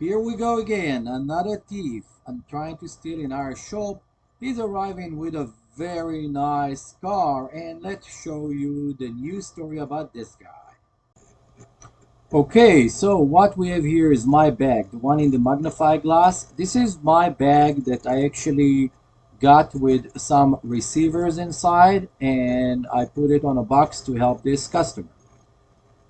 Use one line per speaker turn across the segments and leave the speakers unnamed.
Here we go again, another thief. I'm trying to steal in our shop. He's arriving with a very nice car, and let's show you the new story about this guy. Okay, so what we have here is my bag, the one in the magnifying glass. This is my bag that I actually got with some receivers inside, and I put it on a box to help this customer.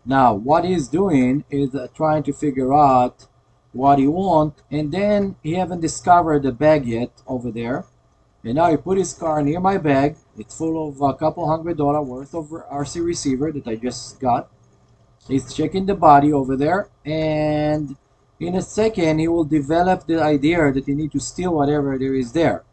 Now, what he's doing is trying to figure out what he wants, and then he haven't discovered the bag yet over there. And now he put his car near my bag. It's full of a couple $100 worth of RC receiver that I just got. He's checking the body over there, and in a second he will develop the idea that he need to steal whatever there is there.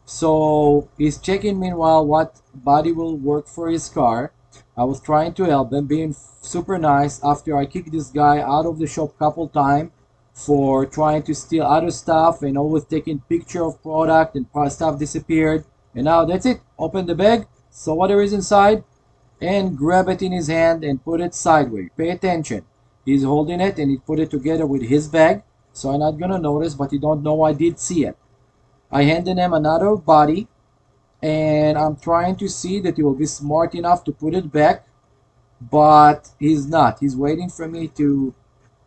So he's checking meanwhile what body will work for his car. I was trying to help him, being super nice after I kicked this guy out of the shop couple times for trying to steal other stuff and always taking picture of product and stuff disappeared. And now that's it. Open the bag, saw what there is inside, and grab it in his hand and put it sideways. Pay attention. He's holding it and he put it together with his bag, so I'm not gonna notice, but he don't know I did see it. I handed him another body, and I'm trying to see that he will be smart enough to put it back, but he's not. He's waiting for me to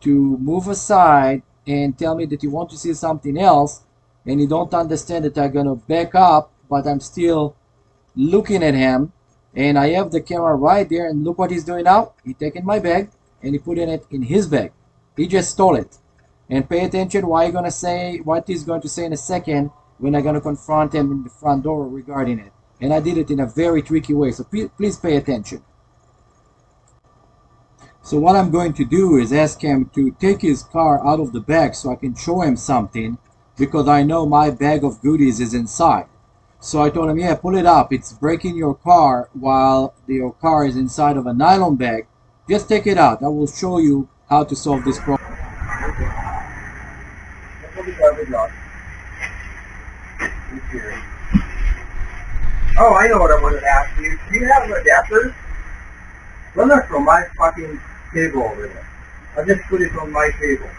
move aside and tell me that he wants to see something else, and he don't understand that I'm gonna back up, but I'm still looking at him, and I have the camera right there, and look what he's doing now. He's taking my bag and he putting it in his bag. He just stole it. And pay attention what he's going to say in a second when I'm gonna confront him in the front door regarding it. And I did it in a very tricky way, so please pay attention. So what I'm going to do is ask him to take his car out of the bag so I can show him something, because I know my bag of goodies is inside. So I told him, yeah, pull it up. It's breaking your car while your car is inside of a nylon bag. Just take it out. I will show you how to solve this problem.
Oh, I know what I wanted to ask you. Do you have an adapter? Run that from my fucking table over there. I just put it on my table.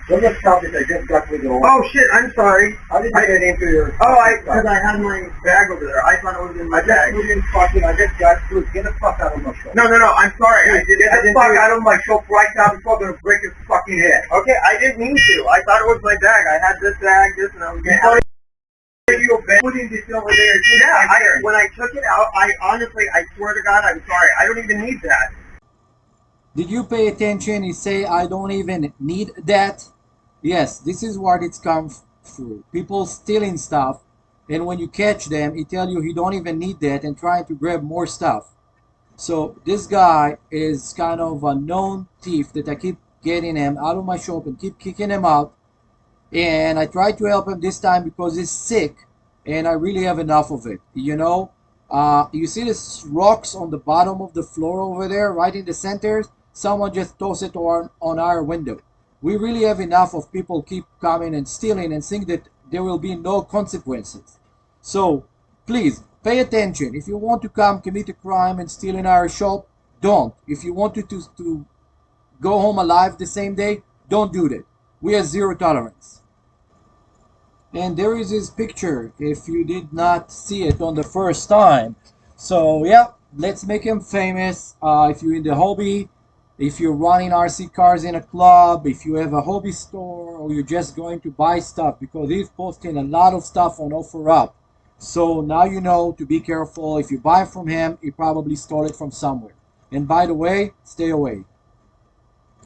Run the stuff that I just got with the oil. Oh shit, I'm sorry. How did you get into your... because I had my bag over there. I thought it was in my bag. I just got through. Get the fuck out of my shop. No, I'm sorry. Get the fuck out of my shop right now before I'm going to break your fucking head. Okay, I didn't mean to. I thought it was my bag. I had this bag, this, and I was getting... Your bag. Putting this over there. Yeah, when I took it out, I swear to God, I'm sorry. I don't even need that.
Did you pay attention? He say, I don't even need that. Yes, this is what it's come through. People stealing stuff, and when you catch them, he tell you he don't even need that and trying to grab more stuff. So this guy is kind of a known thief that I keep getting him out of my shop and keep kicking him out. And I tried to help him this time because he's sick, and I really have enough of it. You know, you see these rocks on the bottom of the floor over there, right in the center? Someone just tossed it on our window. We really have enough of people keep coming and stealing and think that there will be no consequences. So please pay attention. If you want to come commit a crime and steal in our shop, don't. If you want to go home alive the same day, don't do that. We have zero tolerance. And there is his picture if you did not see it on the first time. So yeah, let's make him famous. If you're in the hobby, if you're running RC cars in a club, if you have a hobby store, or you're just going to buy stuff, because he's posting a lot of stuff on OfferUp. So now you know to be careful. If you buy from him, he probably stole it from somewhere. And by the way, stay away.